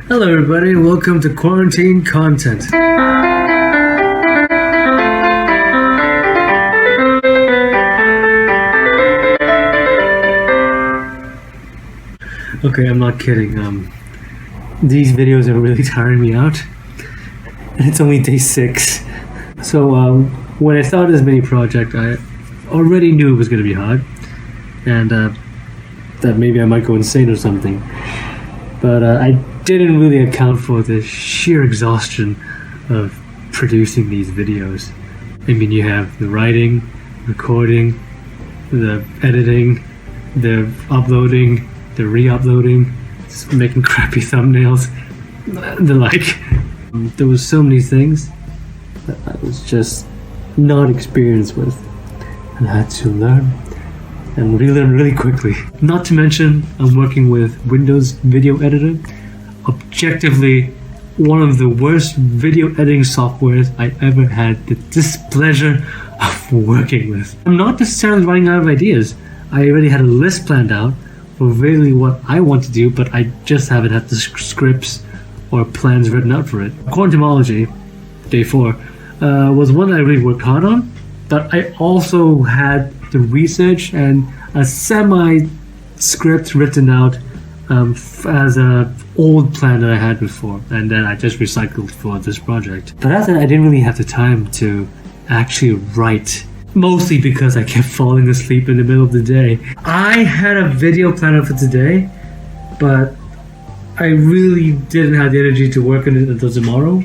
Hello everybody, welcome to Quarantine Qontent. Okay, I'm not kidding. These videos are really tiring me out. And it's only day 6. So when I started this mini project, I already knew it was going to be hard. And that maybe I might go insane or something. But I didn't really account for the sheer exhaustion of producing these videos. I mean, you have the writing, recording, the editing, the uploading, the re-uploading, making crappy thumbnails, the like. There was so many things that I was just not experienced with and I had to learn and relearn really quickly. Not to mention, I'm working with Windows Video Editor, objectively one of the worst video editing softwares I ever had the displeasure of working with. I'm not necessarily running out of ideas. I already had a list planned out for really what I want to do, but I just haven't had the scripts or plans written out for it. Quantumology, day 4, was one that I really worked hard on, but I also had the research and a semi-script written out as an old plan that I had before, and then I just recycled for this project. But after that, I didn't really have the time to actually write, mostly because I kept falling asleep in the middle of the day. I had a video planned for today, but I really didn't have the energy to work on it until tomorrow.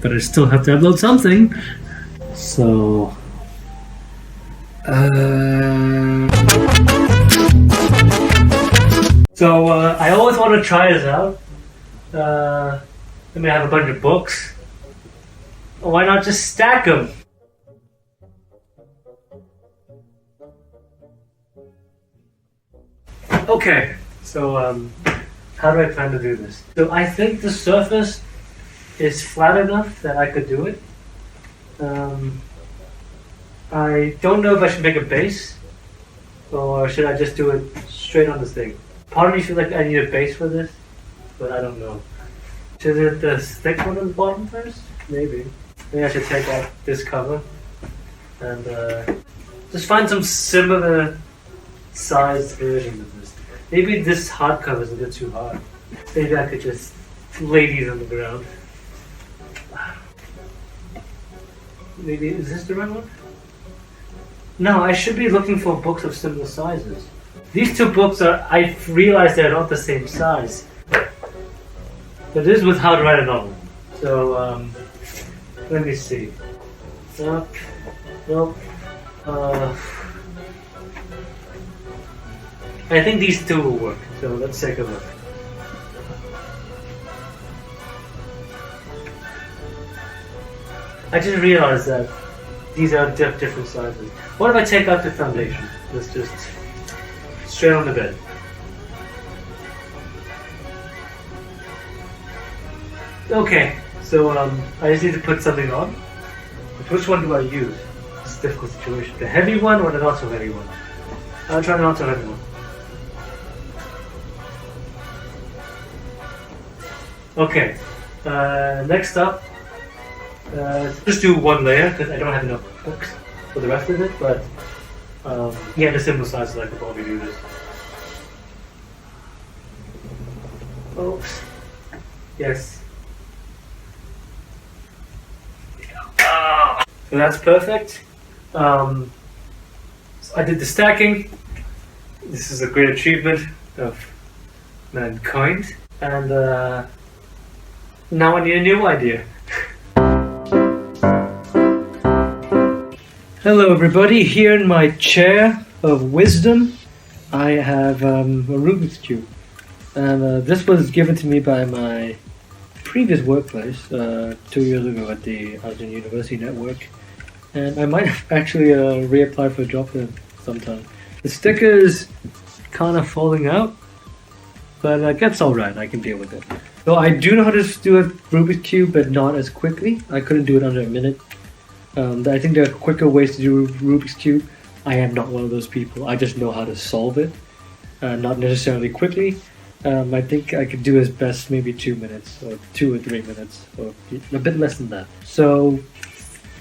But I still have to upload something. So I always want to try this out. I mean, I have a bunch of books. Why not just stack them? Okay, so how do I plan to do this? So I think the surface is flat enough that I could do it. I don't know if I should make a base or should I just do it straight on this thing. Part of me feels like I need a base for this, but I don't know. Should it the thick one on the bottom first? Maybe. Maybe I should take out this cover and just find some similar sized version of this. Maybe this hardcover is a bit too hard. Maybe I could just lay these on the ground. Maybe, is this the right one? No, I should be looking for books of similar sizes. These two books are, I realized they're not the same size. But this is with How to Write a Novel. So, let me see. Nope. I think these two will work, so let's take a look. I just realized that these are different sizes. What if I take out the foundation? Let's just straight on the bed. Okay, so I just need to put something on. Which one do I use? It's a difficult situation. The heavy one or the not so heavy one? I'll try the not so heavy one. Okay, next up, just do one layer because I don't have enough books for the rest of it, but yeah, the similar sizes I could probably do this. Oops. Yes. So that's perfect. So I did the stacking. This is a great achievement of mankind. And now I need a new idea. Hello everybody, here in my chair of wisdom I have a Rubiks Cube. And this was given to me by my previous workplace 2 years ago at the Austin University Network. And I might actually reapply for a job there sometime. The sticker is kind of falling out, but that's alright, I can deal with it. So I do know how to do a Rubiks Cube, but not as quickly. I couldn't do it under a minute. I think there are quicker ways to do Rubiks Cube. I am not one of those people. I just know how to solve it, not necessarily quickly. I think I could do as best maybe 2 minutes or 2 or 3 minutes or a bit less than that. So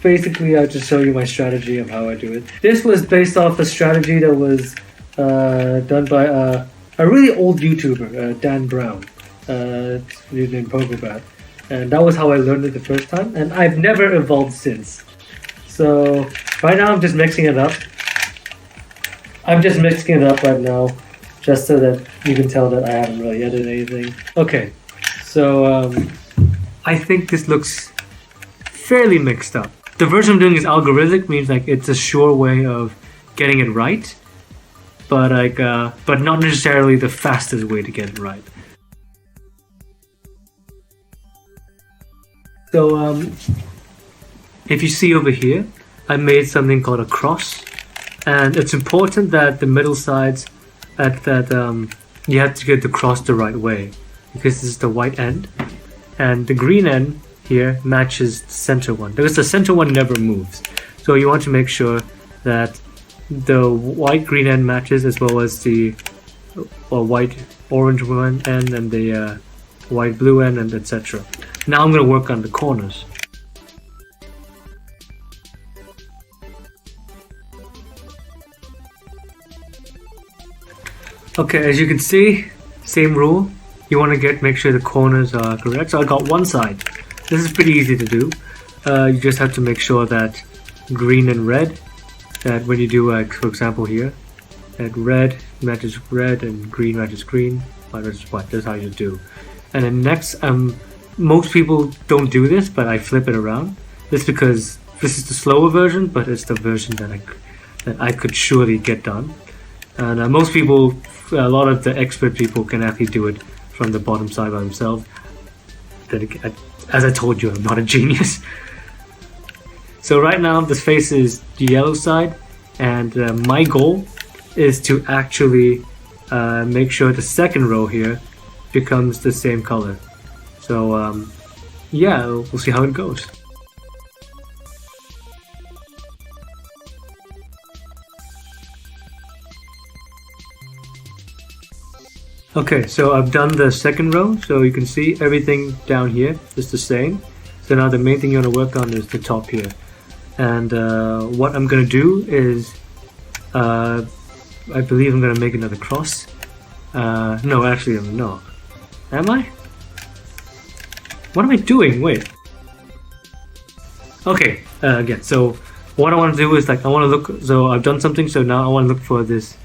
basically I'll just show you my strategy of how I do it. This was based off a strategy that was done by a really old YouTuber, Dan Brown, named Pogobat. And that was how I learned it the first time, and I've never evolved since. So right now I'm just mixing it up. I'm just mixing it up right now, just so that you can tell that I haven't really edited anything. Okay, so I think this looks fairly mixed up. The version I'm doing is algorithmic, means like it's a sure way of getting it right, but but not necessarily the fastest way to get it right. So if you see over here, I made something called a cross, and it's important that the middle sides, you have to get the cross the right way, because this is the white end, and the green end here matches the center one, because the center one never moves. So you want to make sure that the white green end matches, as well as the white orange one end and the white blue end, and etc. Now I'm going to work on the corners. Okay, as you can see, same rule. You want to make sure the corners are correct. So I got one side. This is pretty easy to do. You just have to make sure that green and red, that when you do, like for example here, that red matches red and green matches green, white matches white. That's how you do. And then next, most people don't do this, but I flip it around. This because this is the slower version, but it's the version that I could surely get done. And most people, a lot of the expert people, can actually do it from the bottom side by themselves. As I told you, I'm not a genius. So right now, this face is the yellow side, and my goal is to actually make sure the second row here becomes the same color. So yeah, we'll see how it goes. Okay, so I've done the second row, so you can see everything down here is the same. So now the main thing you want to work on is the top here. And what I'm going to do is, I believe I'm going to make another cross. No, actually I'm not. Am I? What am I doing? Wait. Okay, again, so what I want to do is, like, I want to look, so I've done something, so now I want to look for this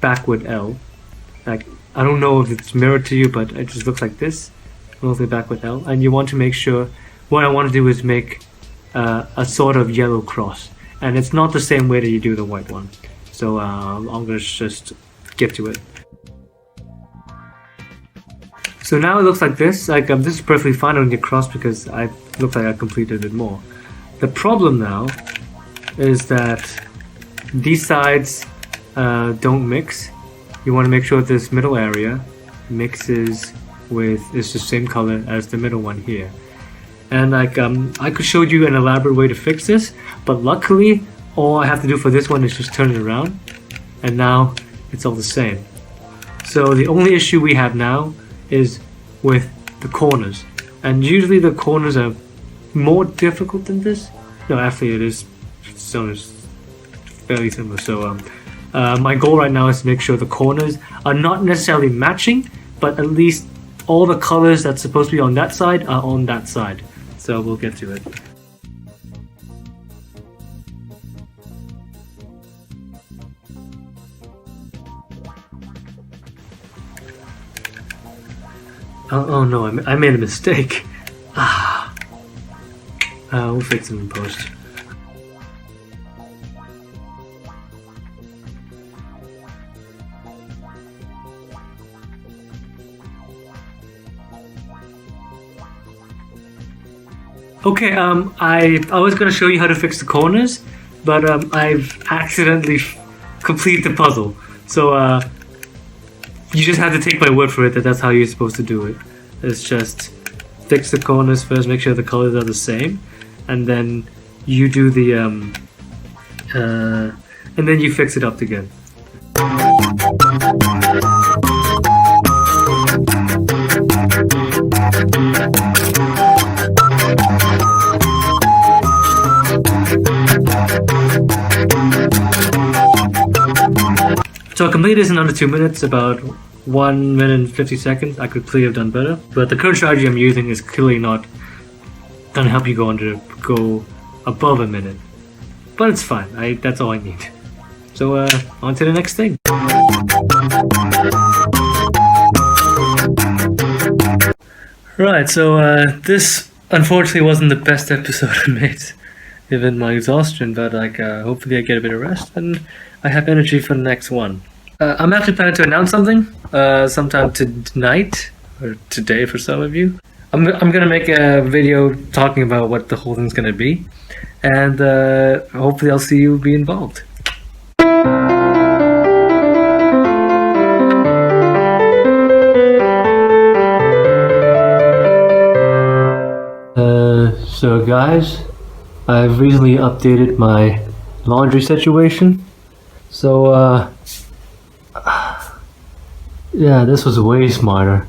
backward L. Like, I don't know if it's mirrored to you, but it just looks like this. Mostly backward L. And you want to make sure, what I want to do is make a sort of yellow cross. And it's not the same way that you do the white one. So I'm going to just get to it. So now it looks like this. Like this is perfectly fine on your cross because I look like I completed it more. The problem now is that these sides don't mix. You want to make sure this middle area mixes with, it's the same color as the middle one here. And like I could show you an elaborate way to fix this, but luckily all I have to do for this one is just turn it around, and now it's all the same. So the only issue we have now is with the corners, and usually the corners are more difficult than this. No, actually it is fairly similar. So my goal right now is to make sure the corners are not necessarily matching, but at least all the colors that's supposed to be on that side are on that side. So we'll get to it. Oh no, I made a mistake. We'll fix it in post. Okay, I was gonna show you how to fix the corners, but I've accidentally completed the puzzle. So you just have to take my word for it that that's how you're supposed to do it. It's just fix the corners first, make sure the colors are the same, and then you do the and then you fix it up again. made this in under 2 minutes, about 1 minute and 50 seconds. I could clearly have done better, but the current strategy I'm using is clearly not gonna help you go above a minute. But it's fine. That's all I need. So on to the next thing. Right. So this unfortunately wasn't the best episode I made, given my exhaustion. But like, hopefully I get a bit of rest and I have energy for the next one. I'm actually planning to announce something sometime tonight or today for some of you. I'm gonna make a video talking about what the whole thing's gonna be, and hopefully I'll see you be involved. So guys, I've recently updated my laundry situation. So yeah, this was way smarter.